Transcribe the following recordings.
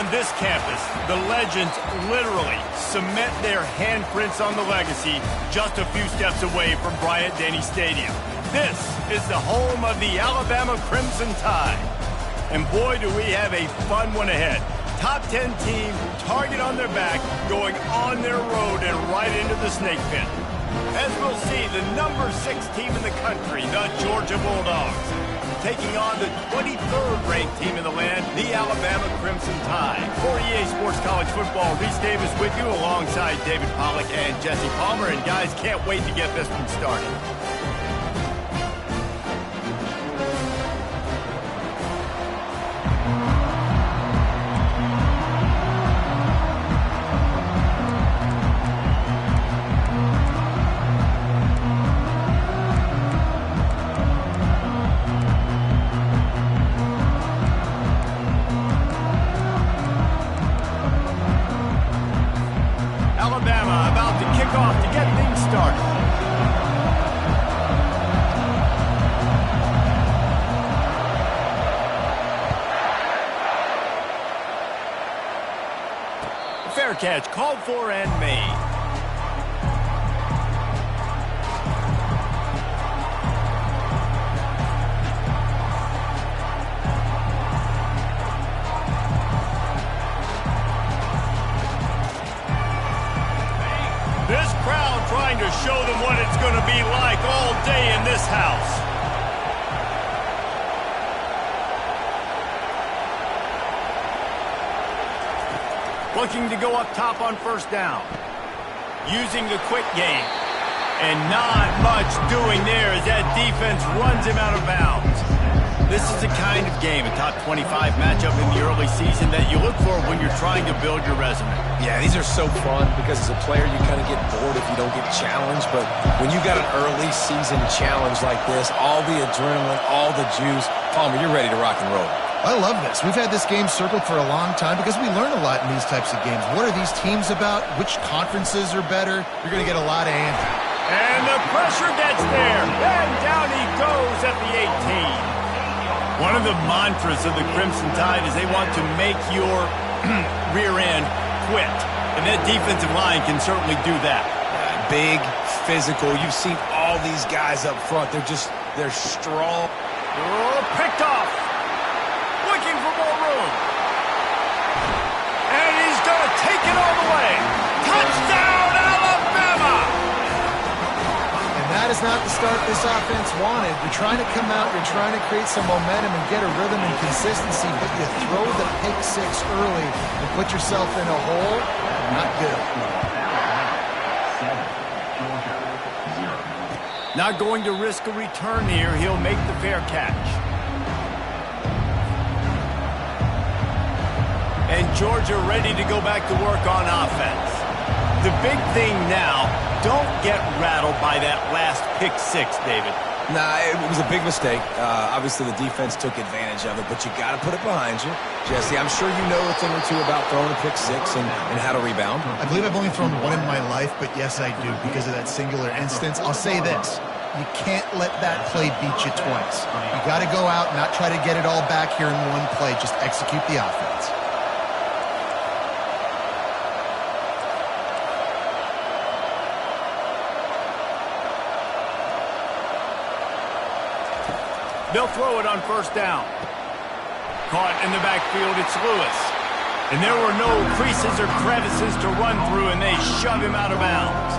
On this campus, the legends literally cement their handprints on the legacy just a few steps away from Bryant-Denny Stadium. This is the home of the Alabama Crimson Tide. And boy, do we have a fun one ahead. Top 10 team, target on their back, going on their road and right into the snake pit. As we'll see, the number 6 team in the country, the Georgia Bulldogs, taking on the 23rd ranked team in the land, the Alabama Crimson Tide. For EA Sports College Football, Reese Davis with you alongside David Pollack and Jesse Palmer. And guys, can't wait to get this one started. Alabama about to kick off to get things started. Fair catch called for and made. This crowd trying to show them what it's going to be like all day in this house. Looking to go up top on first down. Using the quick game. And not much doing there as that defense runs him out of bounds. This is the kind of game, a top 25 matchup in the early season, that you look for when you're trying to build your resume. Yeah, these are so fun because as a player you kind of get bored if you don't get challenged. But when you got an early season challenge like this, all the adrenaline, all the juice, Palmer, you're ready to rock and roll. I love this. We've had this game circled for a long time because we learn a lot in these types of games. What are these teams about? Which conferences are better? You're going to get a lot of answers. And the pressure gets there. And down he goes at the 18. One of the mantras of the Crimson Tide is they want to make your rear end quit. And that defensive line can certainly do that. Big, physical. You've seen all these guys up front. They're strong. Oh, picked off. Looking for more room. And he's going to take it all the way. Touchdown, Alabama! That is not the start this offense wanted. You're trying to come out, you're trying to create some momentum and get a rhythm and consistency, but you throw the pick 6 early and put yourself in a hole. Not good. Not going to risk a return here. He'll make the fair catch. And Georgia ready to go back to work on offense. The big thing now, don't get rattled by that last pick 6, David. Nah, it was a big mistake. Obviously, the defense took advantage of it, but you got to put it behind you. Jesse, I'm sure you know a thing or two about throwing a pick 6 and how to rebound. I believe I've only thrown one in my life, but yes, I do because of that singular instance. I'll say this. You can't let that play beat you twice. You got to go out and not try to get it all back here in one play. Just execute the offense. They'll throw it on first down. Caught in the backfield, it's Lewis. And there were no creases or crevices to run through, and they shove him out of bounds.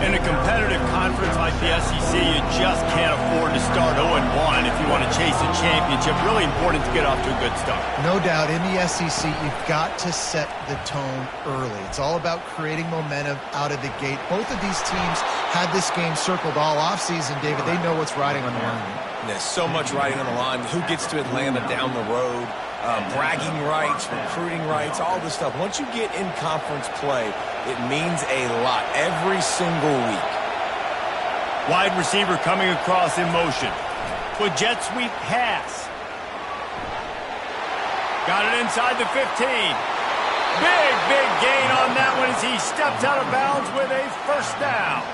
In a competitive conference like the SEC, you just can't afford to start 0-1 if you want to chase a championship. Really important to get off to a good start. No doubt, in the SEC, you've got to set the tone early. It's all about creating momentum out of the gate. Both of these teams had this game circled all offseason, David. They know what's riding on the line. There's so much riding on the line. Who gets to Atlanta down the road? Bragging rights, recruiting rights, all this stuff. Once you get in conference play, it means a lot every single week. Wide receiver coming across in motion. With jet sweep pass. Got it inside the 15. Big gain on that one as he steps out of bounds with a first down.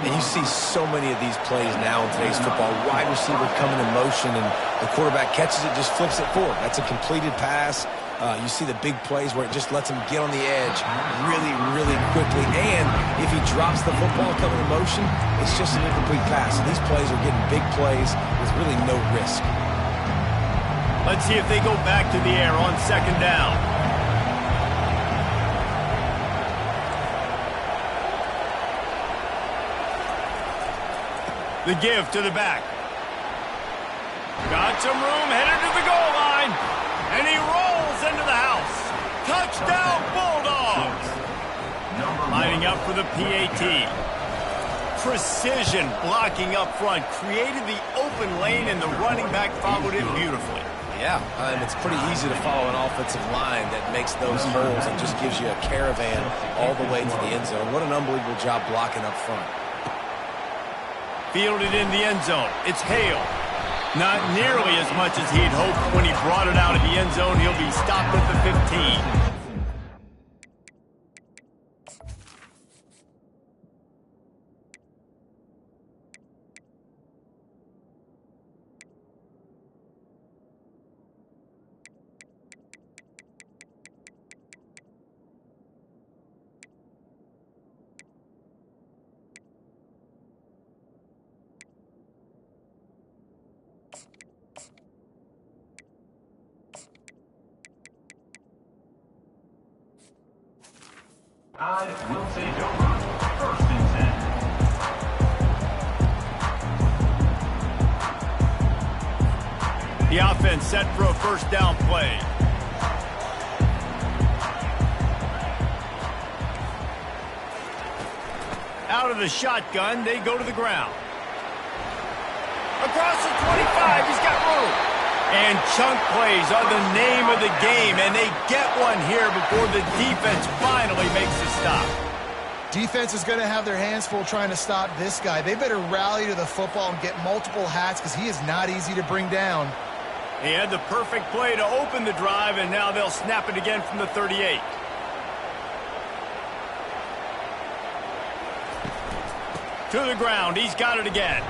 And you see so many of these plays now in today's football. Wide receiver coming in motion, and the quarterback catches it, just flips it forward. That's a completed pass. You see the big plays where it just lets him get on the edge really, really quickly. And if he drops the football coming in motion, it's just an incomplete pass. So these plays are getting big plays with really no risk. Let's see if they go back to the air on second down. The give to the back. Got some room, headed to the goal line. And he rolls into the house. Touchdown, Bulldogs! Lining up for the PAT. Precision blocking up front. Created the open lane, and the running back followed it beautifully. Yeah, it's pretty easy to follow an offensive line that makes those holes and just gives you a caravan all the way to the end zone. What an unbelievable job blocking up front. Fielded in the end zone. It's Hale. Not nearly as much as he'd hoped when he brought it out of the end zone. He'll be stopped at the 15. I will take over. First and 10. The offense set for a first down play. Out of the shotgun, they go to the ground. Across the 25, he's got room. And chunk plays are the name of the game, and they get one here before the defense finally makes the stop. Defense is going to have their hands full trying to stop this guy. They better rally to the football and get multiple hats because he is not easy to bring down. He had the perfect play to open the drive, and now they'll snap it again from the 38. To the ground, he's got it again.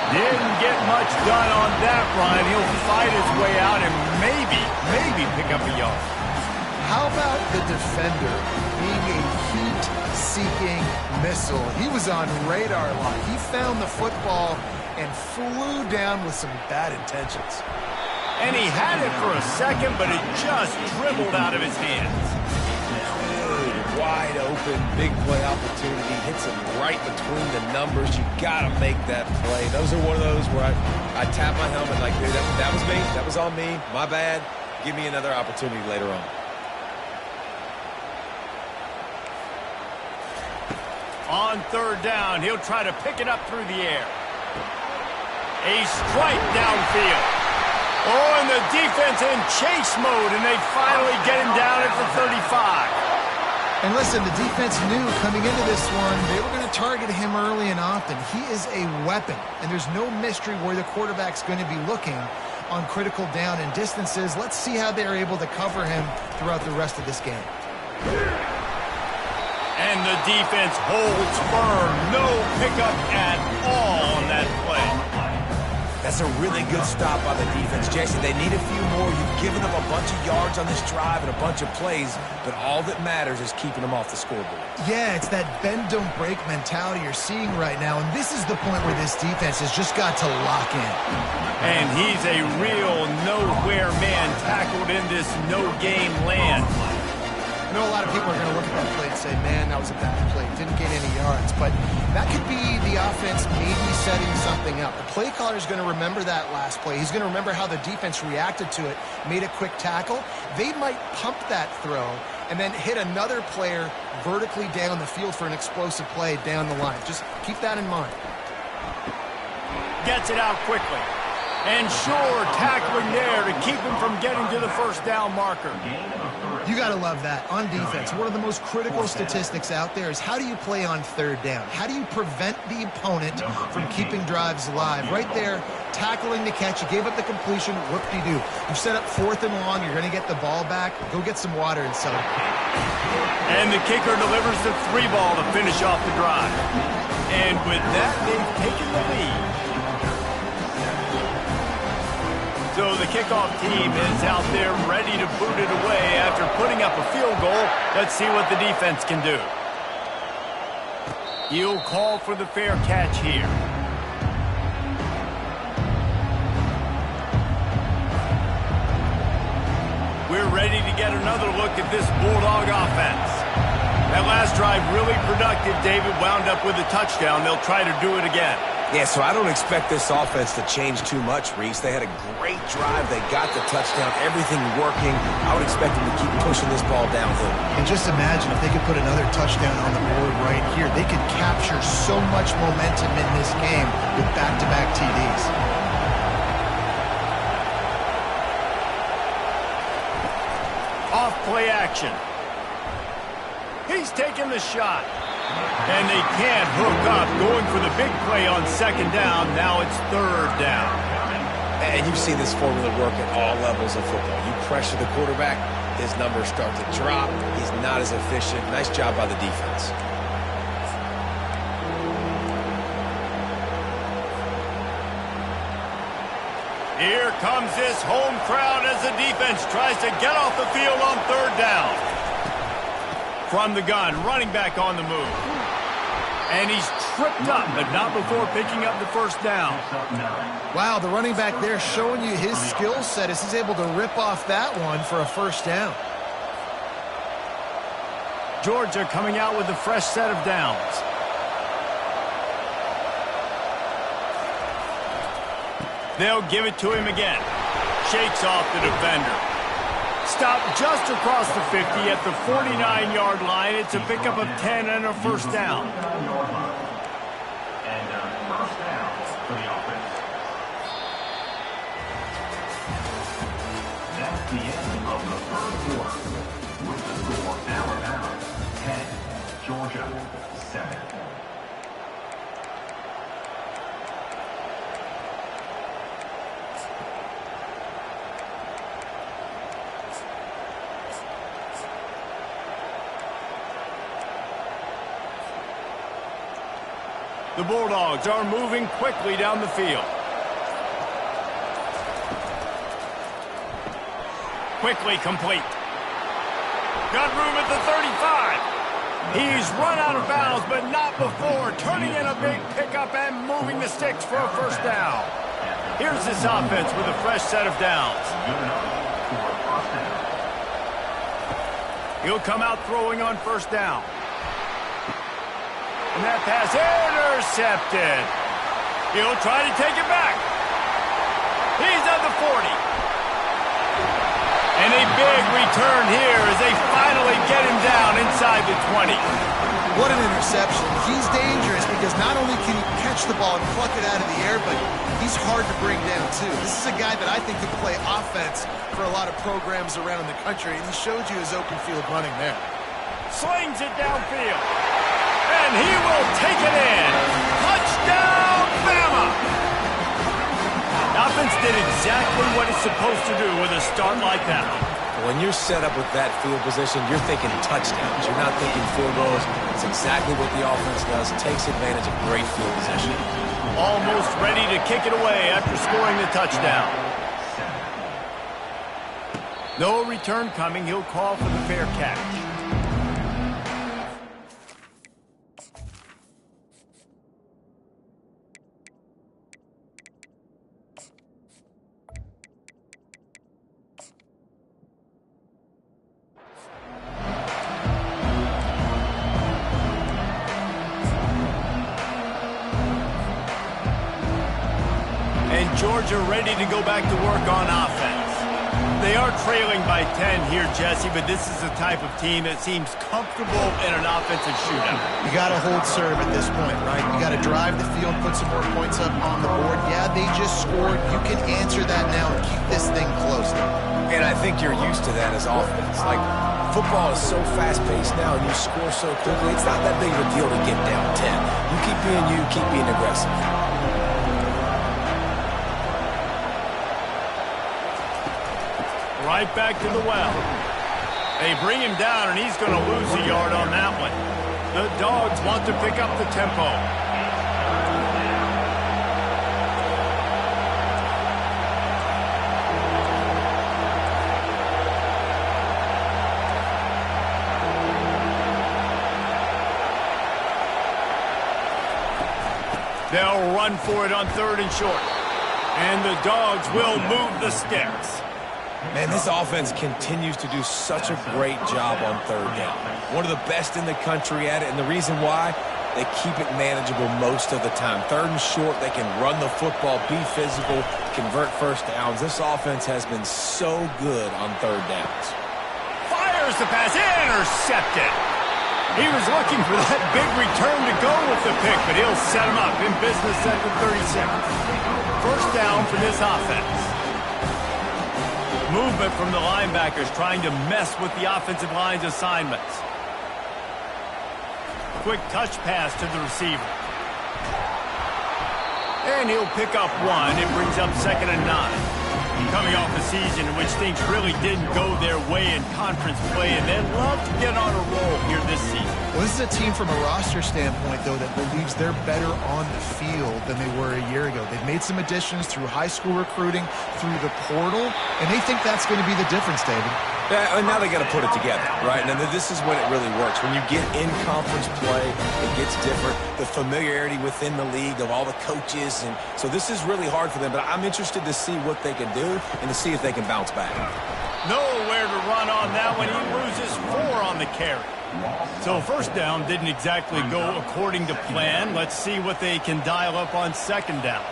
Didn't get much done on that run. He'll fight his way out and maybe pick up a yard. How about the defender being a heat-seeking missile? He was on radar lock. He found the football and flew down with some bad intentions. And he had it for a second, but it just dribbled out of his hands. Wide open, big play opportunity. Hits him right between the numbers. You got to make that play. Those are one of those where I tap my helmet like, dude, that was me. That was on me. My bad. Give me another opportunity later on. On third down, he'll try to pick it up through the air. A strike downfield. Oh, and the defense in chase mode, and they finally get him down at the 35. And listen, the defense knew coming into this one, they were going to target him early and often. He is a weapon, and there's no mystery where the quarterback's going to be looking on critical down and distances. Let's see how they're able to cover him throughout the rest of this game. And the defense holds firm. No pickup at all on that play. That's a really good stop by the defense. Jason, they need a few more. You've given them a bunch of yards on this drive and a bunch of plays, but all that matters is keeping them off the scoreboard. Yeah, it's that bend, don't break mentality you're seeing right now, and this is the point where this defense has just got to lock in. And he's a real nowhere man tackled in this no-game land. I know a lot of people are going to look at that play and say, man, that was a bad play. Didn't get any yards. But that could be the offense maybe setting something up. The play caller is going to remember that last play. He's going to remember how the defense reacted to it, made a quick tackle. They might pump that throw and then hit another player vertically down the field for an explosive play down the line. Just keep that in mind. Gets it out quickly. And sure, tackling there to keep him from getting to the first down marker. You got to love that. On defense, one of the most critical statistics out there is how do you play on third down? How do you prevent the opponent from keeping drives alive? Right there, tackling the catch. You gave up the completion. Whoop-de-doo. You set up fourth and long. You're going to get the ball back. Go get some water and celebrate. And the kicker delivers the 3-ball to finish off the drive. And with that, they've taken the lead. So the kickoff team is out there ready to boot it away after putting up a field goal. Let's see what the defense can do. He'll call for the fair catch here. We're ready to get another look at this Bulldog offense. That last drive really productive. David wound up with a touchdown. They'll try to do it again. Yeah, so I don't expect this offense to change too much, Reese. They had a great drive. They got the touchdown, everything working. I would expect them to keep pushing this ball downhill. And just imagine if they could put another touchdown on the board right here. They could capture so much momentum in this game with back-to-back TDs. Off play action. He's taking the shot. And they can't hook up, going for the big play on second down. Now it's third down. And you've seen this formula work at all levels of football. You pressure the quarterback, his numbers start to drop. He's not as efficient. Nice job by the defense. Here comes this home crowd as the defense tries to get off the field on third down. From the gun, running back on the move. And he's tripped up, but not before picking up the first down. Wow, the running back there showing you his skill set as he's able to rip off that one for a first down. Georgia coming out with a fresh set of downs. They'll give it to him again. Shakes off the defender. Stopped just across the 50 at the 49-yard line. It's a pickup of 10 and a first down. And first down for the offense. That's the end of the first quarter. With the score, Alabama 10, Georgia 7. The Bulldogs are moving quickly down the field. Quickly complete. Got room at the 35. He's run out of bounds, but not before turning in a big pickup and moving the sticks for a first down. Here's this offense with a fresh set of downs. He'll come out throwing on first down. And that pass intercepted. He'll try to take it back. He's at the 40. And a big return here as they finally get him down inside the 20. What an interception. He's dangerous because not only can he catch the ball and pluck it out of the air, but he's hard to bring down too. This is a guy that I think could play offense for a lot of programs around the country, and he showed you his open field running there. Slings it downfield. And he will take it in. Touchdown, Bama! The offense did exactly what it's supposed to do with a start like that. When you're set up with that field position, you're thinking touchdowns. You're not thinking field goals. It's exactly what the offense does. Takes advantage of great field position. Almost ready to kick it away after scoring the touchdown. No return coming. He'll call for the fair catch. Georgia ready to go back to work on offense. They are trailing by 10 here, Jesse, but this is the type of team that seems comfortable in an offensive shootout. You got to hold serve at this point, right? You got to drive the field, put some more points up on the board. Yeah, they just scored. You can answer that now and keep this thing close. And I think you're used to that as offense. Like, football is so fast-paced now, and you score so quickly. It's not that big of a deal to get down 10. You keep being aggressive. Right back to the well. They bring him down, and he's going to lose a yard on that one. The Dogs want to pick up the tempo. They'll run for it on 3rd and short. And the Dogs will move the sticks. Man, this offense continues to do such a great job on 3rd down. One of the best in the country at it, and the reason why, they keep it manageable most of the time. 3rd and short, they can run the football, be physical, convert first downs. This offense has been so good on 3rd downs. Fires the pass, intercepted. He was looking for that big return to go with the pick, but he'll set him up in business at the 36. First down for this offense. Movement from the linebackers trying to mess with the offensive line's assignments. Quick touch pass to the receiver. And he'll pick up 1. It brings up 2nd and 9. Coming off a season in which things really didn't go their way in conference play, and they'd love to get on a roll here this season. Well, this is a team from a roster standpoint, though, that believes they're better on the field than they were a year ago. They've made some additions through high school recruiting, through the portal, and they think that's going to be the difference, David. Yeah, and now they got to put it together, right? And this is when it really works. When you get in conference play, it gets different. The familiarity within the league of all the coaches, and so this is really hard for them. But I'm interested to see what they can do and to see if they can bounce back. Nowhere to run on that one. He loses 4 on the carry. So first down didn't exactly go according to plan. Let's see what they can dial up on 2nd down.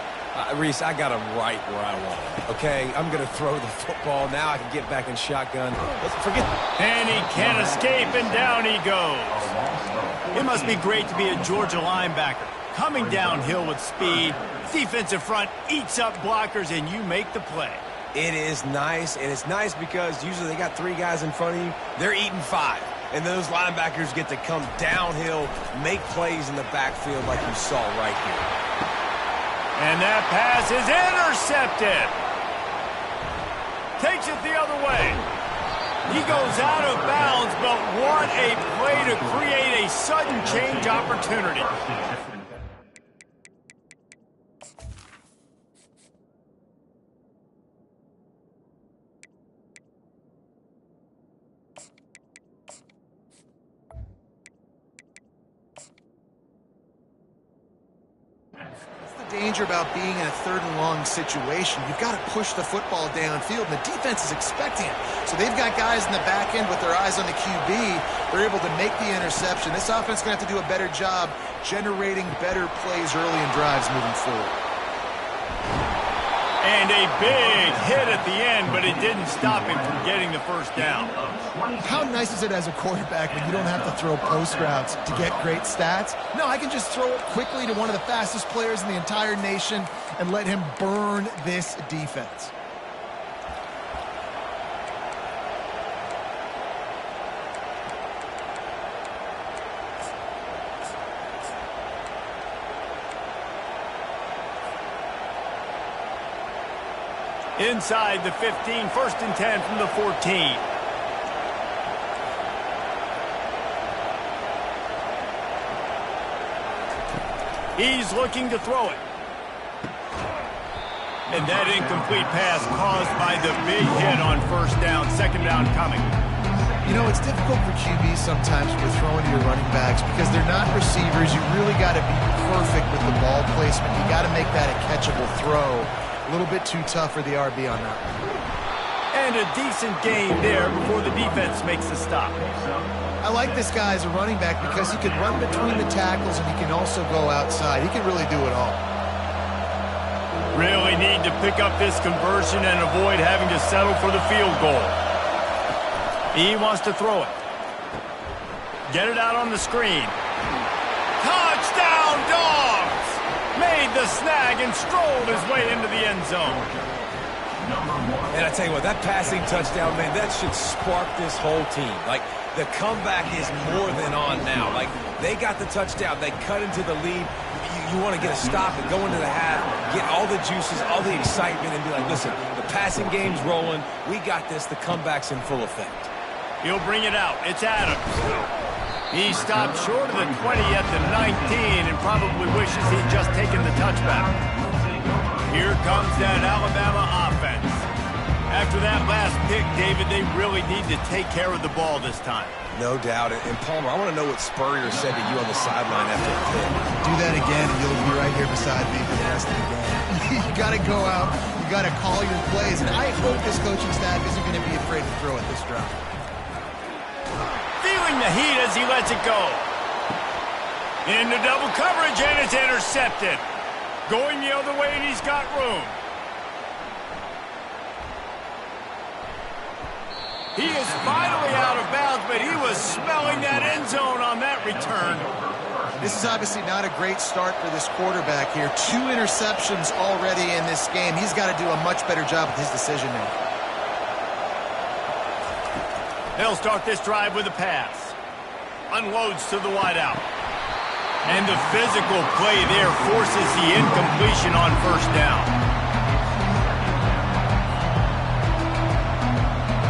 Reese, I got him right where I want him. Okay, I'm going to throw the football. Now I can get back in shotgun. Forget. And he can't escape, and down he goes. It must be great to be a Georgia linebacker. Coming downhill with speed, defensive front eats up blockers, and you make the play. It is nice, and it's nice because usually they got 3 guys in front of you. They're eating 5. And those linebackers get to come downhill, make plays in the backfield like you saw right here. And that pass is intercepted. Takes it the other way. He goes out of bounds, but what a play to create a sudden change opportunity. Danger about being in a 3rd and long situation. You've got to push the football downfield, and the defense is expecting it. So they've got guys in the back end with their eyes on the QB. They're able to make the interception. This offense is going to have to do a better job generating better plays early in drives moving forward. And a big hit at the end, but it didn't stop him from getting the first down. How nice is it as a quarterback when you don't have to throw post routes to get great stats? No, I can just throw it quickly to one of the fastest players in the entire nation and let him burn this defense. Inside the 15, 1st and 10 from the 14. He's looking to throw it. And that incomplete pass caused by the big hit on 1st down, 2nd down coming. You know, it's difficult for QBs sometimes when you're throwing to your running backs because they're not receivers. You really got to be perfect with the ball placement. You got to make that a catchable throw. A little bit too tough for the RB on that one. And a decent gain there before the defense makes the stop. I like this guy as a running back because he can run between the tackles and he can also go outside. He can really do it all. Really need to pick up this conversion and avoid having to settle for the field goal. He wants to throw it. Get it out on the screen. Touchdown, Dogs! Made the snag and strolled his way into the end zone. And I tell you what, that passing touchdown, man, that should spark this whole team. Like, the comeback is more than on now. Like, they got the touchdown. They cut into the lead. You want to get a stop and go into the half, get all the juices, all the excitement, and be like, listen, the passing game's rolling. We got this. The comeback's in full effect. He'll bring it out. It's Adams. He stopped short of the 20 at the 19 and probably wishes he'd just taken the touchback. Here comes that Alabama offense. After that last pick, David, they really need to take care of the ball this time. No doubt. And Palmer, I want to know what Spurrier said to you on the sideline after the pick. Do that again, and you'll be right here beside me for the rest of the game. You got to go out. You got to call your plays. And I hope this coaching staff isn't going to be afraid to throw at this drive. Feeling the heat as he lets it go. Into double coverage, and it's intercepted. Going the other way, and he's got room. He is finally out of bounds, but he was smelling that end zone on that return. This is obviously not a great start for this quarterback here. 2 interceptions already in this game. He's got to do a much better job with his decision-making. They'll start this drive with a pass. Unloads to the wideout. And the physical play there forces the incompletion on first down.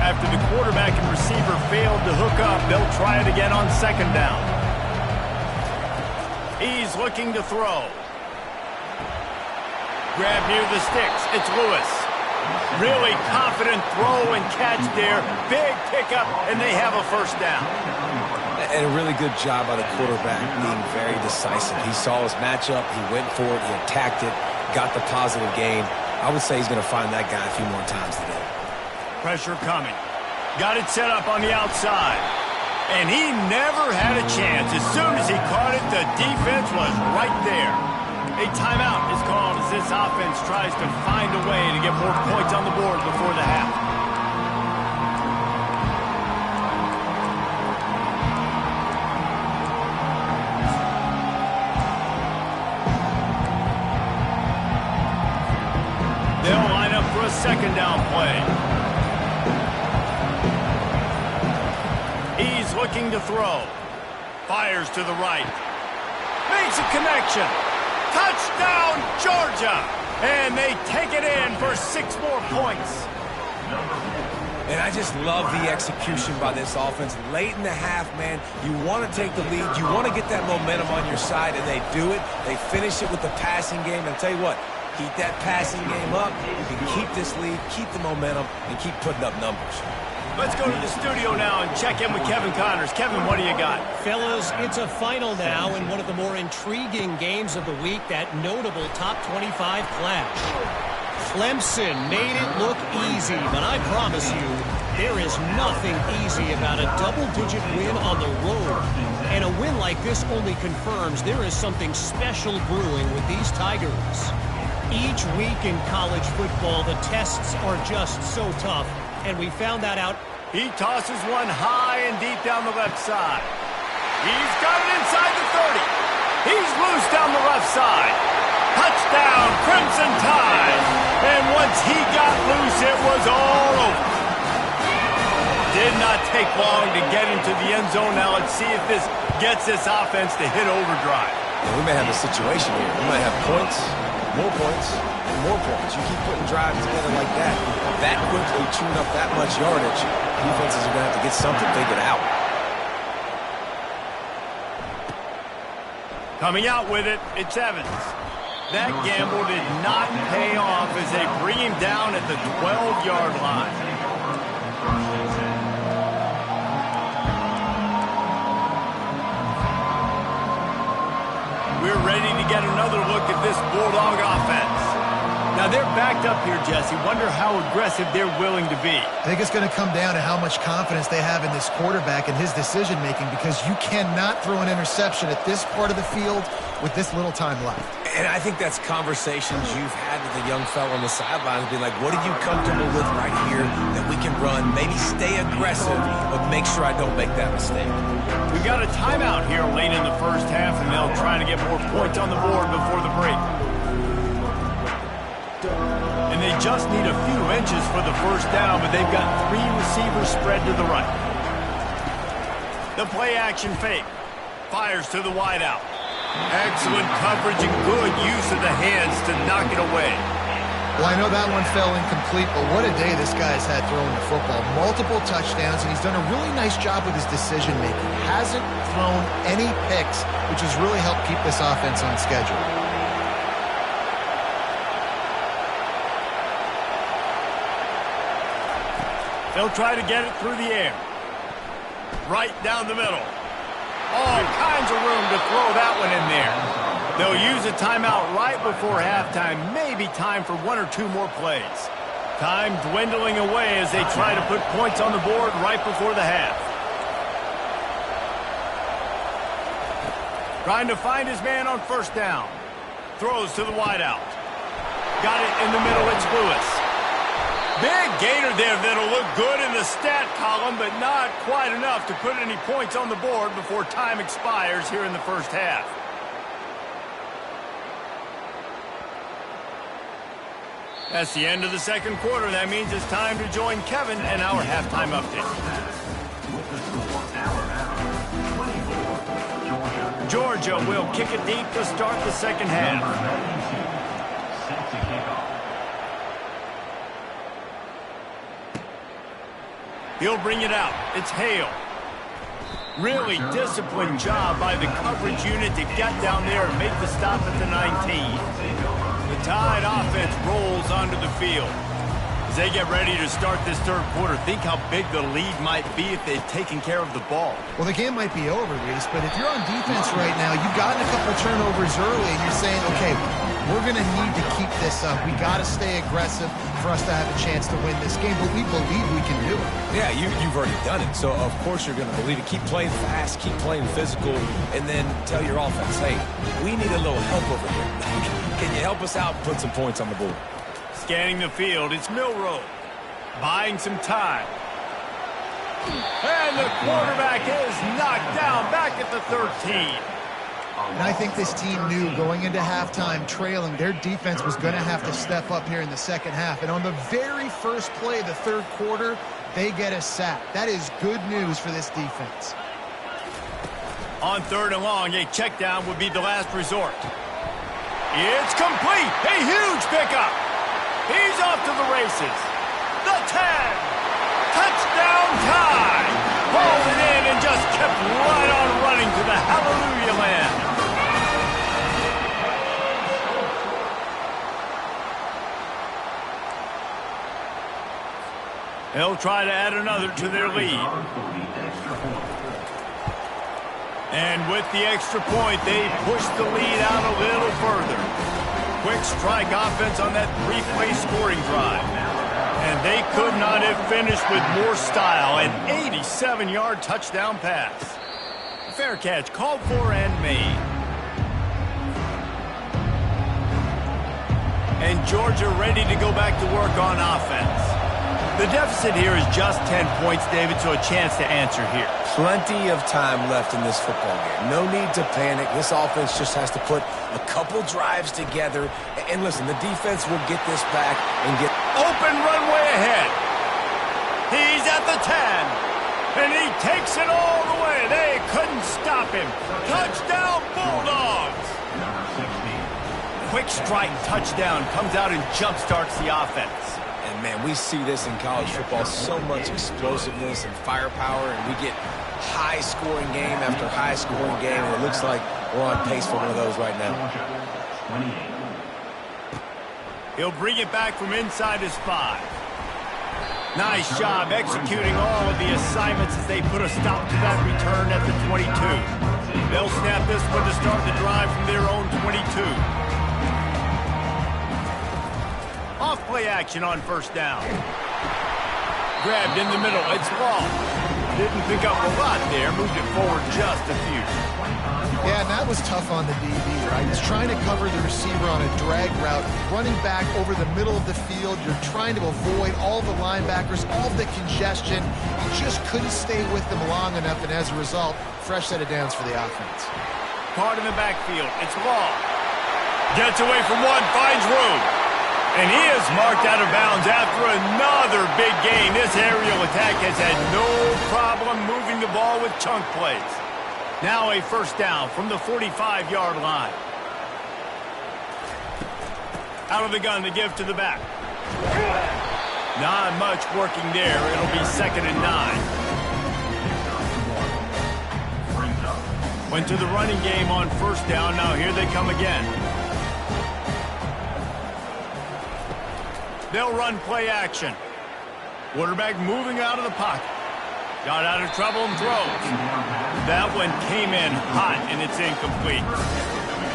After the quarterback and receiver failed to hook up, they'll try it again on second down. He's looking to throw. Grab near the sticks. It's Lewis. Really confident throw and catch there. Big pickup, and they have a first down. And a really good job by the quarterback being very decisive. He saw his matchup. He went for it. He attacked it. Got the positive gain. I would say he's going to find that guy a few more times today. Pressure coming. Got it set up on the outside. And he never had a chance. As soon as he caught it, the defense was right there. A timeout is called as this offense tries to find a way to get more points on the board before the half. They'll line up for a second down play. He's looking to throw. Fires to the right. Makes a connection. Touchdown, Georgia! And they take it in for 6 more points. And I just love the execution by this offense. Late in the half, man, you want to take the lead. You want to get that momentum on your side, and they do it. They finish it with the passing game. And I'll tell you what, keep that passing game up. You can keep this lead, keep the momentum, and keep putting up numbers. Let's go to the studio now and check in with Kevin Connors. Kevin, what do you got? Fellas, it's a final now in one of the more intriguing games of the week, that notable top 25 clash. Clemson made it look easy, but I promise you, there is nothing easy about a double-digit win on the road. And a win like this only confirms there is something special brewing with these Tigers. Each week in college football, the tests are just so tough. And we found that out. He tosses one high and deep down the left side. He's got it inside the 30. He's loose down the left side. Touchdown, Crimson Tide. And once he got loose, it was all over. Did not take long to get into the end zone. Now let's see if this gets this offense to hit overdrive. And we may have a situation here. We might have points, more points, and more points. You keep putting drives together like that quickly, chewing up that much yardage, defenses are going to have to get something figured out. Coming out with it, it's Evans. That gamble did not pay off as they bring him down at the 12-yard line. We're ready to get another look at this Bulldog offense. Now, they're backed up here, Jesse. Wonder how aggressive they're willing to be. I think it's going to come down to how much confidence they have in this quarterback and his decision-making, because you cannot throw an interception at this part of the field with this little time left. And I think that's conversations you've had with the young fellow on the sidelines, being like, what are you comfortable with right here that we can run? Maybe stay aggressive, but make sure I don't make that mistake. We've got a timeout here late in the first half, and they'll try to get more points on the board before the break. And they just need a few inches for the first down, but they've got 3 receivers spread to the right. The play-action fake. Fires to the wideout. Excellent coverage and good use of the hands to knock it away. Well, I know that one fell incomplete, but what a day this guy's had throwing the football. Multiple touchdowns, and he's done a really nice job with his decision-making. Hasn't thrown any picks, which has really helped keep this offense on schedule. They'll try to get it through the air. Right down the middle. All kinds of room to throw that one in there. They'll use a timeout right before halftime. Maybe time for one or two more plays. Time dwindling away as they try to put points on the board right before the half. Trying to find his man on first down. Throws to the wideout. Got it in the middle. It's Lewis. Big gainer there that'll look good in the stat column, but not quite enough to put any points on the board before time expires here in the first half. That's the end of the second quarter. That means it's time to join Kevin and our halftime update. With the score, Alabama 24, Georgia will kick it deep to start the second half. set to kick off. He'll bring it out. It's Hale. Really disciplined job by the coverage unit to get down there and make the stop at the 19. The Tide offense rolls onto the field. As they get ready to start this third quarter, think how big the lead might be if they've taken care of the ball. Well, the game might be over, Reese, but if you're on defense right now, you've gotten a couple turnovers early, and you're saying, okay, we're going to need to keep this up. We got to stay aggressive for us to have a chance to win this game, but we believe we can do it. Yeah, you've already done it, so of course you're going to believe it. Keep playing fast, keep playing physical, and then tell your offense, hey, we need a little help over here. Can you help us out and put some points on the board? Scanning the field, it's Milroe. Buying some time. And the quarterback is knocked down back at the 13. And I think this team knew going into halftime trailing, their defense was going to have to step up here in the second half. And on the very first play of the third quarter, they get a sack. That is good news for this defense. On third and long, a check down would be the last resort. It's complete. A huge pickup. He's off to the races. The 10. Touchdown Tide. Hauled it in and just kept right on running to the hallelujah land. They'll try to add another to their lead. And with the extra point, they push the lead out a little further. Quick strike offense on that three-play scoring drive. And they could not have finished with more style. An 87-yard touchdown pass. Fair catch called for and made. And Georgia ready to go back to work on offense. The deficit here is just 10 points, David, so a chance to answer here. Plenty of time left in this football game. No need to panic. This offense just has to put a couple drives together. And listen, the defense will get this back and get open runway ahead. He's at the 10. And he takes it all the way. They couldn't stop him. Touchdown, Bulldogs. Quick strike touchdown comes out and jumpstarts the offense. And, man, we see this in college football, so much explosiveness and firepower, and we get high-scoring game after high-scoring game, and it looks like we're on pace for one of those right now. He'll bring it back from inside his 5. Nice job executing all of the assignments as they put a stop to that return at the 22. They'll snap this one to start the drive from their own 22. Off-play action on first down. Grabbed in the middle. It's Long. Didn't pick up a lot there. Moved it forward just a few. Yeah, and that was tough on the DB, right? He's trying to cover the receiver on a drag route, running back over the middle of the field. You're trying to avoid all the linebackers, all the congestion. You just couldn't stay with them long enough, and as a result, fresh set of downs for the offense. Caught in the backfield. It's Long. Gets away from one, finds room. And he is marked out of bounds after another big gain. This aerial attack has had no problem moving the ball with chunk plays. Now a first down from the 45-yard line. Out of the gun to give to the back. Not much working there. It'll be 2nd and 9. Went to the running game on first down. Now here they come again. They'll run play action. Quarterback moving out of the pocket. Got out of trouble and throws. That one came in hot, and it's incomplete.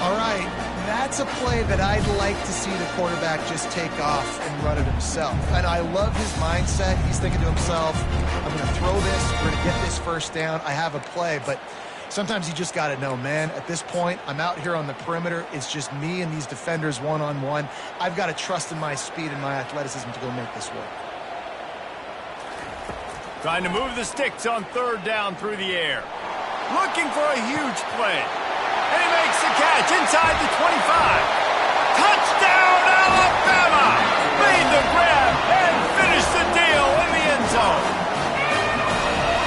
All right, that's a play that I'd like to see the quarterback just take off and run it himself. And I love his mindset. He's thinking to himself, I'm going to throw this. We're going to get this first down. I have a play, but sometimes you just got to know, man, at this point, I'm out here on the perimeter. It's just me and these defenders one-on-one. I've got to trust in my speed and my athleticism to go make this work. Trying to move the sticks on third down through the air. Looking for a huge play. And he makes the catch inside the 25. Touchdown, Alabama! Made the grab and finished the deal in the end zone.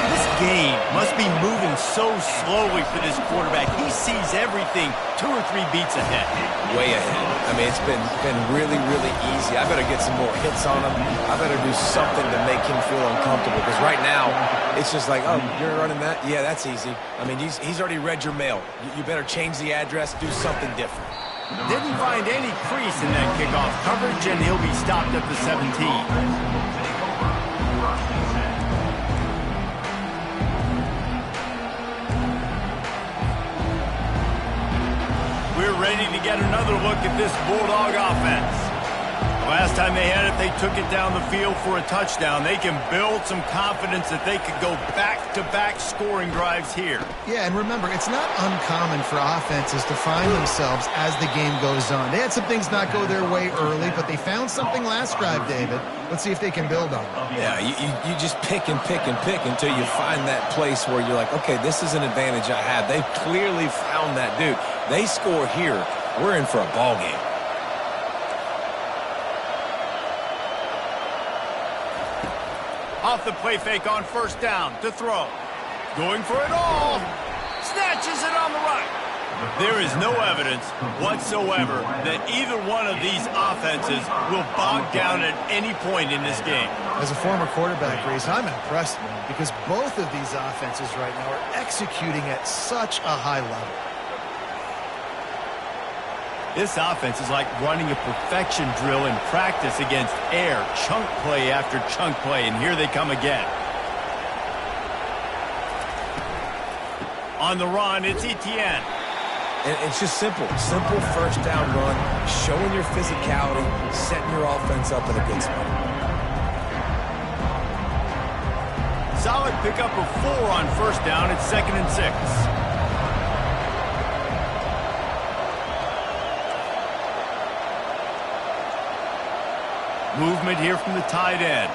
This game must be moving so slowly for this quarterback. He sees everything 2 or 3 beats ahead. Way ahead. I mean, it's been really, really easy. I better get some more hits on him. I better do something to make him feel uncomfortable. Because right now, it's just like, oh, you're running that? Yeah, that's easy. I mean, he's already read your mail. You better change the address, do something different. Didn't find any crease in that kickoff coverage, and he'll be stopped at the 17. We're ready to get another look at this Bulldog offense. The last time they had it, they took it down the field for a touchdown. They can build some confidence that they could go back-to-back scoring drives here. Yeah, and remember, it's not uncommon for offenses to find themselves as the game goes on. They had some things not go their way early, but they found something last drive, David. Let's see if they can build on it. Yeah, you just pick and pick and pick until you find that place where you're like, okay, this is an advantage I have. They've clearly found that dude. They score here, we're in for a ball game. Off the play fake on first down to throw. Going for it all. Snatches it on the right. There is no evidence whatsoever that either one of these offenses will bog down at any point in this game. As a former quarterback, Reese, I'm impressed, man, because both of these offenses right now are executing at such a high level. This offense is like running a perfection drill in practice against air, chunk play after chunk play, and here they come again. On the run, it's Etienne. And it's just simple first down run, showing your physicality, setting your offense up in a good spot. Solid pickup of 4 on first down. It's 2nd and 6. Movement here from the tight end.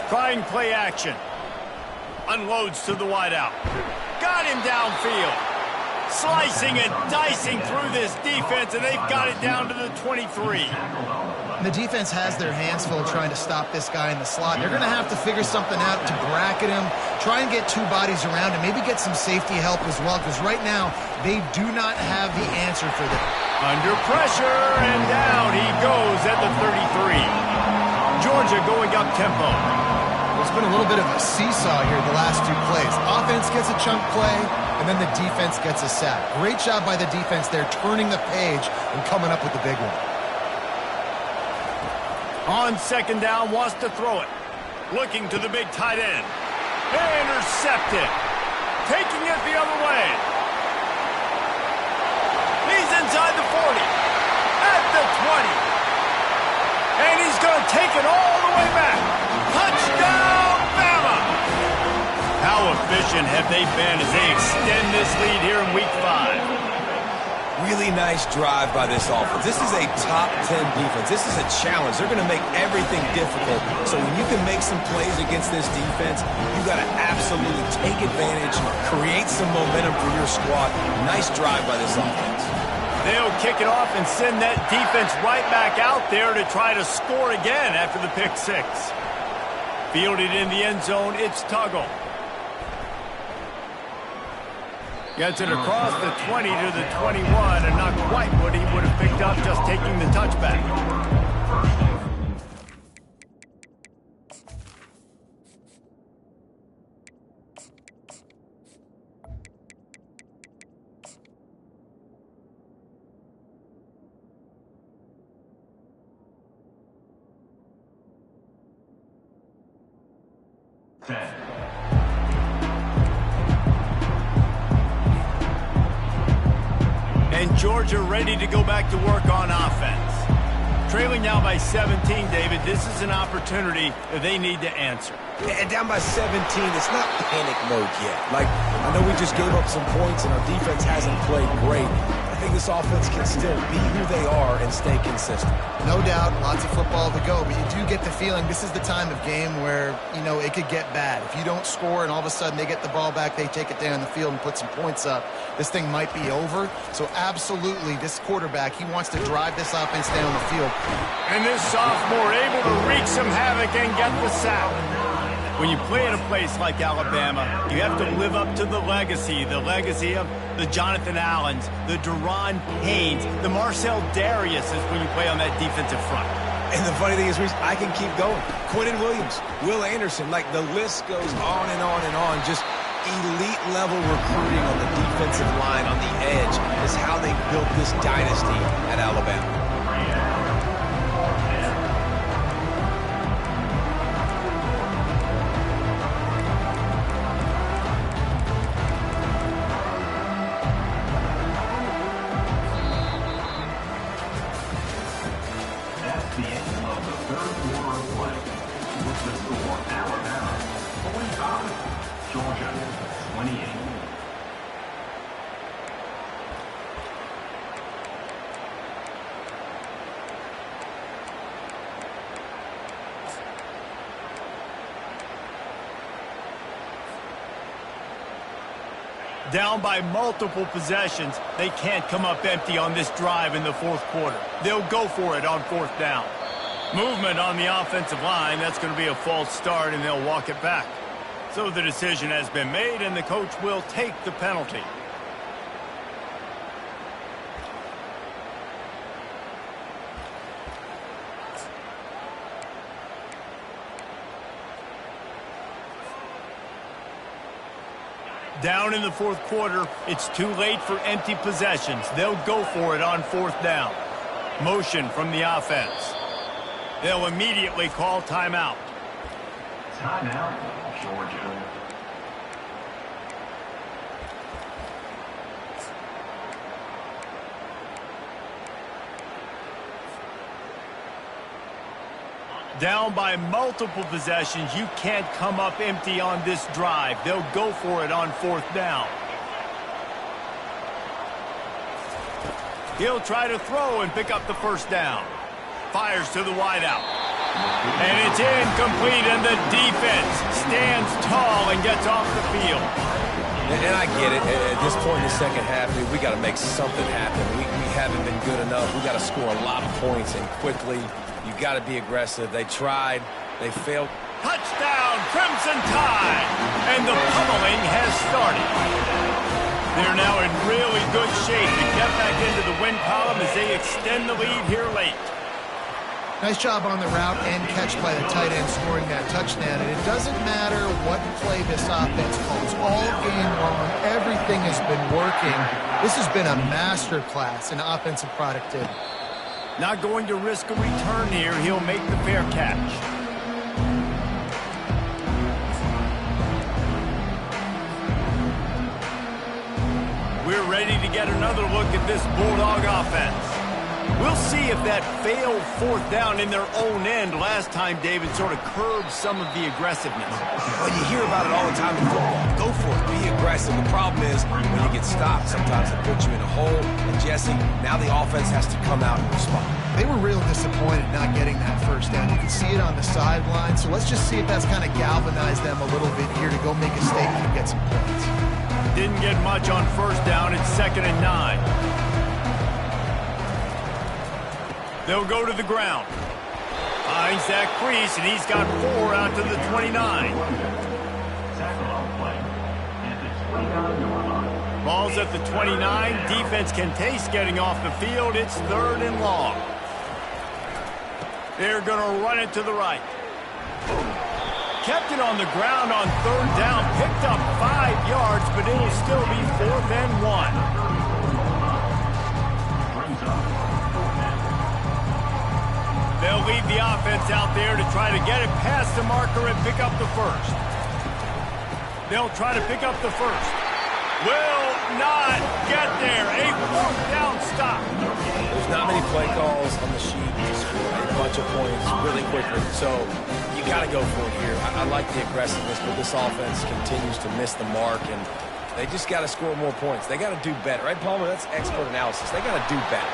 Trying play action. Unloads to the wideout. Got him downfield. Slicing and dicing through this defense, and they've got it down to the 23. The defense has their hands full trying to stop this guy in the slot. They're going to have to figure something out to bracket him, try and get 2 bodies around him, maybe get some safety help as well, because right now they do not have the answer for them. Under pressure, and down he goes at the 33. Georgia going up tempo. It's been a little bit of a seesaw here the last 2 plays. Offense gets a chunk play, and then the defense gets a sack. Great job by the defense there, turning the page and coming up with the big one. On second down, wants to throw it. Looking to the big tight end. Intercepted. Taking it the other way. He's inside the 40. At the 20. And he's going to take it all the way back. Touchdown, Bama! How efficient have they been as they extend this lead here in Week 5? Really nice drive by this offense. This is a top 10 defense. This is a challenge. They're going to make everything difficult. So when you can make some plays against this defense, you got to absolutely take advantage, create some momentum for your squad. Nice drive by this offense. They'll kick it off and send that defense right back out there to try to score again after the pick 6. Fielded in the end zone, it's Tuggle. Gets it across the 20 to the 21, and not quite what he would have picked up just taking the touchback. 10. And Georgia ready to go back to work on offense. Trailing now by 17, David, this is an opportunity that they need to answer. And down by 17, it's not panic mode yet. Like, I know we just gave up some points and our defense hasn't played great. I think this offense can still be who they are and stay consistent. No doubt, lots of football to go, but you do get the feeling this is the time of game where, you know, it could get bad. If you don't score and all of a sudden they get the ball back, they take it down the field and put some points up, this thing might be over. So absolutely, this quarterback, he wants to drive this offense down the field. And this sophomore able to wreak some havoc and get the sack. When you play at a place like Alabama, you have to live up to the legacy of the Jonathan Allens, the Deron Paynes, the Marcel Dariuses when you play on that defensive front. And the funny thing is, Reese, I can keep going. Quentin Williams, Will Anderson, like the list goes on and on and on. Just elite level recruiting on the defensive line, on the edge, is how they built this dynasty at Alabama. The end of the third quarter of play. With the score, Alabama 45, Georgia 28. Down by multiple possessions, they can't come up empty on this drive in the fourth quarter. They'll go for it on fourth down. Movement on the offensive line, that's going to be a false start, and they'll walk it back. So the decision has been made, and the coach will take the penalty. Down in the fourth quarter, it's too late for empty possessions. They'll go for it on fourth down. Motion from the offense. They'll immediately call timeout. Timeout, Georgia. Down by multiple possessions, you can't come up empty on this drive. They'll go for it on fourth down. He'll try to throw and pick up the first down. Fires to the wideout. And it's incomplete, and the defense stands tall and gets off the field. And I get it. At this point in the second half, we got to make something happen. We haven't been good enough. We got to score a lot of points and quickly. You got to be aggressive. They tried. They failed. Touchdown, Crimson Tide! And the pummeling has started. They're now in really good shape to get back into the win column as they extend the lead here late. Nice job on the route and catch by the tight end scoring that touchdown. And it doesn't matter what play this offense calls. All game long, everything has been working. This has been a master class in offensive productivity. Not going to risk a return here. He'll make the fair catch. We're ready to get another look at this Bulldog offense. We'll see if that failed fourth down in their own end last time, David, sort of curbed some of the aggressiveness. Well, you hear about it all the time in football. Go for it. Be aggressive. The problem is when you get stopped, sometimes it puts you in a hole. And, Jesse, now the offense has to come out and respond. They were real disappointed not getting that first down. You can see it on the sideline. So let's just see if that's kind of galvanized them a little bit here to go make a statement and get some points. Didn't get much on first down. It's 2nd and 9. They'll go to the ground. Finds Zach Priest, and he's got 4 out to the 29. Tackle on play at the 29-yard line. Ball's at the 29. Defense can taste getting off the field. It's 3rd and long. They're going to run it to the right. Kept it on the ground on 3rd down. Picked up 5 yards, but it'll still be 4th and 1. Brings up. They'll lead the offense out there to try to get it past the marker and pick up the first. They'll try to pick up the first. Will not get there. A fourth down stop. There's not many play calls on the sheet to score a bunch of points really quickly. So you got to go for it here. I like the aggressiveness, but this offense continues to miss the mark, and they just got to score more points. They got to do better. Right, Palmer? That's expert analysis. They got to do better.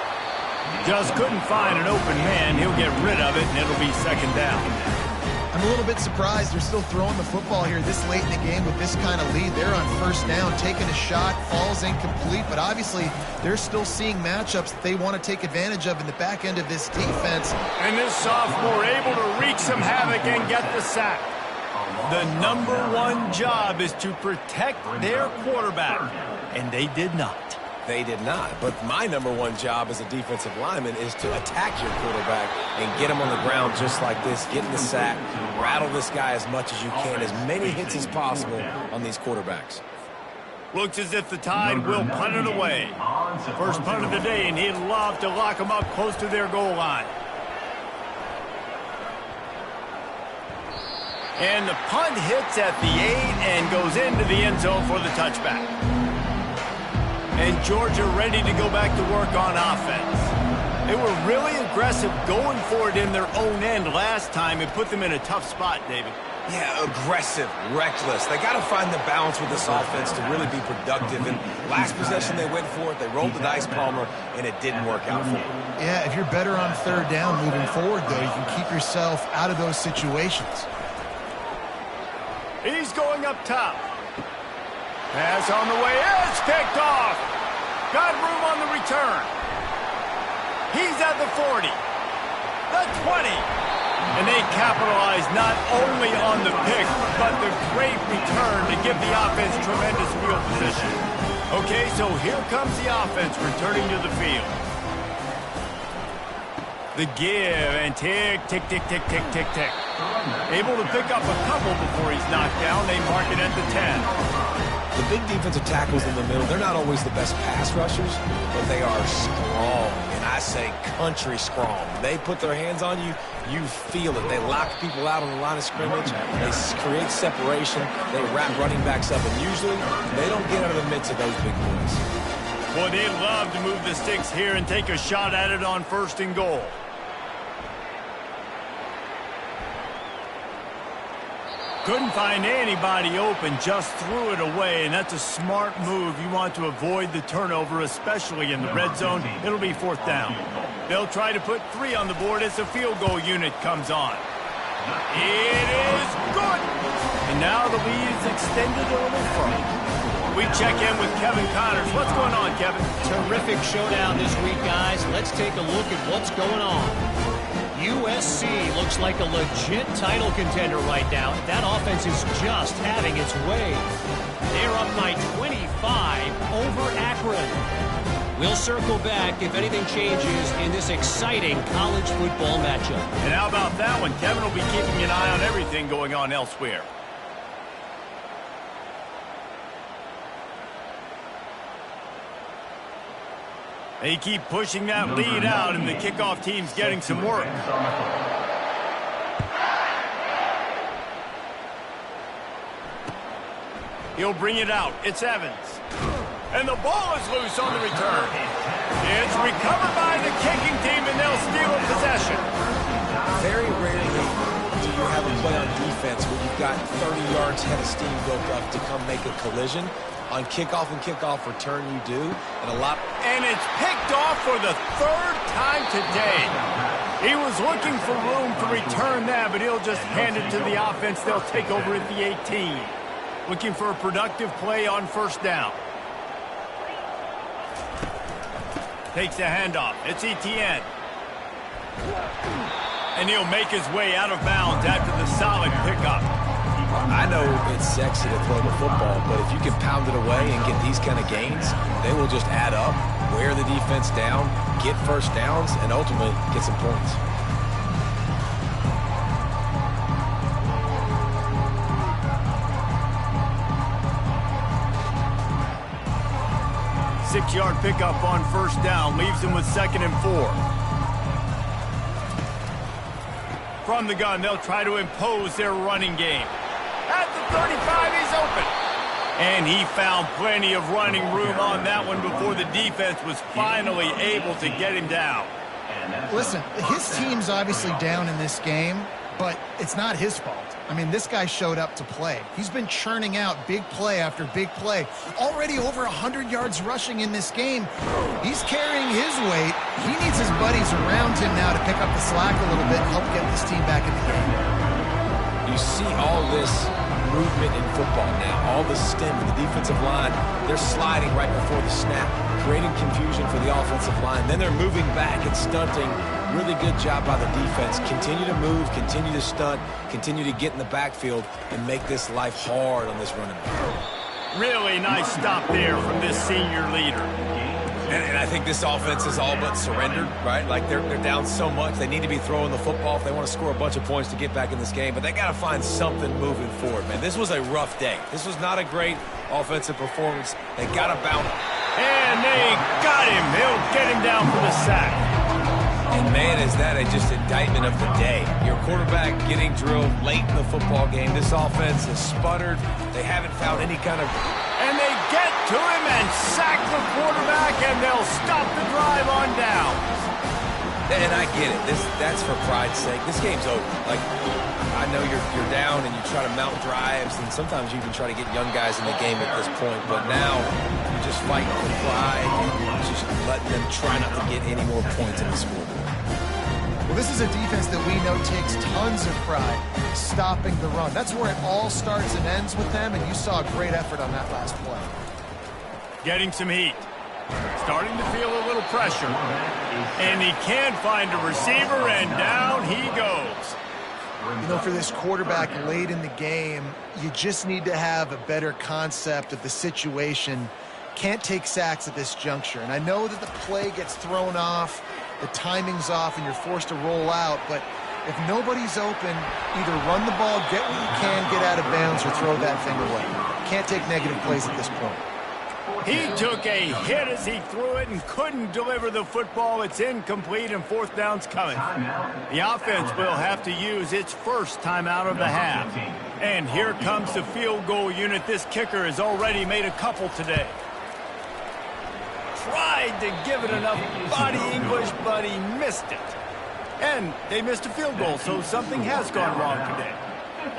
Just couldn't find an open man. He'll get rid of it, and it'll be second down. I'm a little bit surprised they're still throwing the football here this late in the game with this kind of lead. They're on first down, taking a shot, falls incomplete, but obviously they're still seeing matchups that they want to take advantage of in the back end of this defense. And this sophomore able to wreak some havoc and get the sack. The number one job is to protect their quarterback, and they did not. They did not. But my number one job as a defensive lineman is to attack your quarterback and get him on the ground just like this, get in the sack, rattle this guy as much as you can, as many hits as possible on these quarterbacks. Looks as if the Tide will punt it away. First punt of the day, and he'd love to lock them up close to their goal line. And the punt hits at the 8 and goes into the end zone for the touchback. And Georgia ready to go back to work on offense. They were really aggressive going for it in their own end last time. It put them in a tough spot, David. Yeah, aggressive, reckless. They got to find the balance with this offense to really be productive. And last possession they went for it. They rolled the dice, Palmer, and it didn't work out for them. Yeah, if you're better on third down moving forward, though, you can keep yourself out of those situations. He's going up top. Pass on the way. It's picked off. Got room on the return. He's at the 40. The 20. And they capitalize not only on the pick, but the great return to give the offense tremendous field position. Okay, so here comes the offense returning to the field. The give and tick, tick, tick, tick, tick, tick, tick. Able to pick up a couple before he's knocked down. They mark it at the 10. The big defensive tackles in the middle, they're not always the best pass rushers, but they are strong, and I say country strong. They put their hands on you, you feel it. They lock people out on the line of scrimmage. They create separation. They wrap running backs up, and usually they don't get out of the midst of those big boys. Boy, they love to move the sticks here and take a shot at it on first and goal. Couldn't find anybody open, just threw it away, and that's a smart move. You want to avoid the turnover, especially in the red zone. It'll be fourth down. They'll try to put 3 on the board as the field goal unit comes on. It is good! And now the lead is extended a little further. We check in with Kevin Connors. What's going on, Kevin? Terrific showdown this week, guys. Let's take a look at what's going on. USC looks like a legit title contender right now. That offense is just having its way. They're up by 25 over Akron. We'll circle back if anything changes in this exciting college football matchup. And how about that one? Kevin will be keeping an eye on everything going on elsewhere. They keep pushing that lead out, and the kickoff team's getting some work. He'll bring it out. It's Evans. And the ball is loose on the return. It's recovered by the kicking team, and they'll steal a possession. Very rarely do you have a play on defense where you've got 30 yards head of steam built up to come make a collision. On kickoff and kickoff return, you do, and a lot. And it's picked off for the 3rd time today. He was looking for room to return that, but he'll just hand it to the offense. They'll take over at the 18. Looking for a productive play on first down. Takes the handoff. It's Etienne. And he'll make his way out of bounds after the solid pickup. I know it's sexy to throw the football, but if you can pound it away and get these kind of gains, they will just add up, wear the defense down, get first downs, and ultimately get some points. Six-yard pickup on first down leaves him with 2nd and 4. From the gun, they'll try to impose their running game. At the 35, he's open. And he found plenty of running room on that one before the defense was finally able to get him down. Listen, his team's obviously down in this game, but it's not his fault. I mean, this guy showed up to play. He's been churning out big play after big play. Already over 100 yards rushing in this game. He's carrying his weight. He needs his buddies around him now to pick up the slack a little bit and help get this team back in the game. You see all this movement in football now. All the stem of the defensive line, they're sliding right before the snap, creating confusion for the offensive line. Then they're moving back and stunting. Really good job by the defense. Continue to move, continue to stunt, continue to get in the backfield and make this life hard on this running back. Really nice stop there from this senior leader. And I think this offense is all but surrendered, right? Like they're down so much. They need to be throwing the football if they want to score a bunch of points to get back in this game. But they got to find something moving forward, man. This was a rough day. This was not a great offensive performance. They got to bounce. And they got him. They'll get him down for the sack. And, man, is that just indictment of the day. Your quarterback getting drilled late in the football game. This offense has sputtered. They haven't found any kind of... And they get to him and sack the quarterback, and they'll stop the drive on down. And I get it. That's for pride's sake. This game's over. Like, I know you're down and you try to mount drives, and sometimes you even try to get young guys in the game at this point. But now you're just fighting for pride. You're just letting them try not to get any more points in the scoreboard. Well, this is a defense that we know takes tons of pride stopping the run. That's where it all starts and ends with them, and you saw a great effort on that last play. Getting some heat. Starting to feel a little pressure. And he can't find a receiver, and down he goes. You know, for this quarterback late in the game, you just need to have a better concept of the situation. Can't take sacks at this juncture. And I know that the play gets thrown off, the timing's off, and you're forced to roll out, but if nobody's open, either run the ball, get what you can, get out of bounds, or throw that thing away. Can't take negative plays at this point. He took a hit as he threw it and couldn't deliver the football. It's incomplete, and fourth down's coming. The offense will have to use its first timeout of the half. And here comes the field goal unit. This kicker has already made a couple today. Tried to give it enough body English, but he missed it. And they missed a field goal, so something has gone wrong today.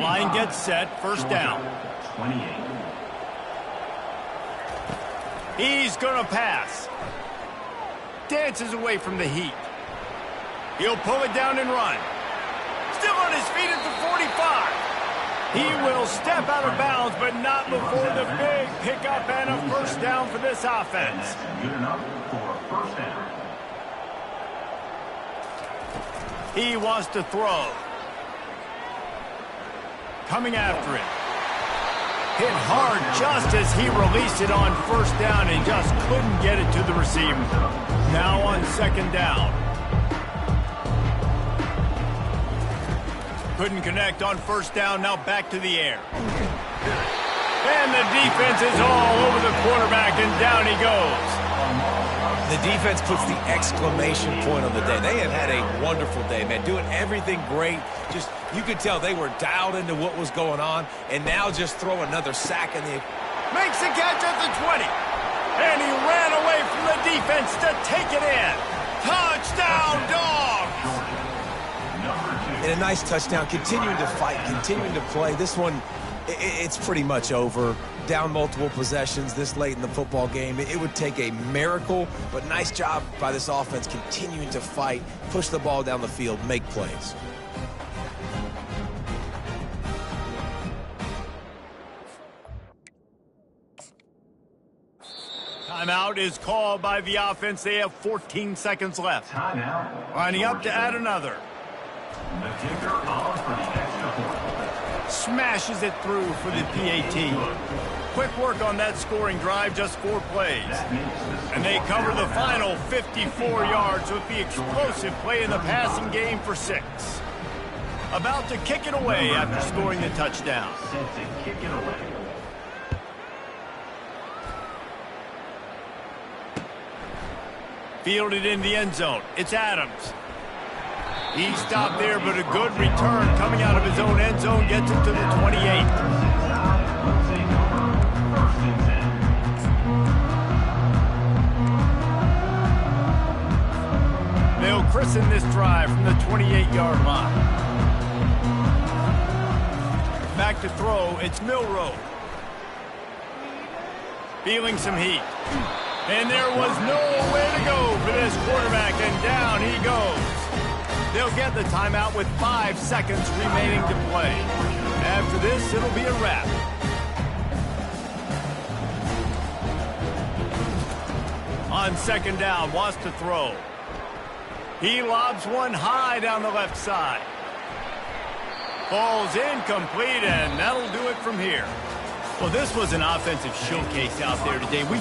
Line gets set, first down. 28. He's going to pass. Dances away from the heat. He'll pull it down and run. Still on his feet at the 45. He will step out of bounds, but not before the big pickup and a first down for this offense. Good enough for a first down. He wants to throw. Coming after it. Hit hard just as he released it on first down and just couldn't get it to the receiver. Now on second down. Couldn't connect on first down, now back to the air. And the defense is all over the quarterback, and down he goes. The defense puts the exclamation point on the day. They have had a wonderful day, man. Doing everything great. Just, you could tell they were dialed into what was going on, and now just throw another sack in the... Makes the catch at the 20. And he ran away from the defense to take it in. Touchdown, Dogs! And a nice touchdown, continuing to fight, continuing to play. This one, it's pretty much over. Down multiple possessions this late in the football game. It would take a miracle, but nice job by this offense continuing to fight, push the ball down the field, make plays. Timeout is called by the offense. They have 14 seconds left. Timeout. Lining up to add another. The kicker on for the extra point. Smashes it through for the PAT. Quick work on that scoring drive, just 4 plays. And they cover the final 54 yards with the explosive play in the passing game for 6. About to kick it away after scoring the touchdown. Set to kick it away. Fielded in the end zone. It's Adams. He stopped there, but a good return coming out of his own end zone gets him to the 28. forcing this drive from the 28-yard line. Back to throw, it's Milroe. Feeling some heat. And there was nowhere to go for this quarterback, and down he goes. They'll get the timeout with 5 seconds remaining to play. After this, it'll be a wrap. On second down, wants to throw. He lobs one high down the left side. Falls incomplete, and that'll do it from here. Well, this was an offensive showcase out there today. We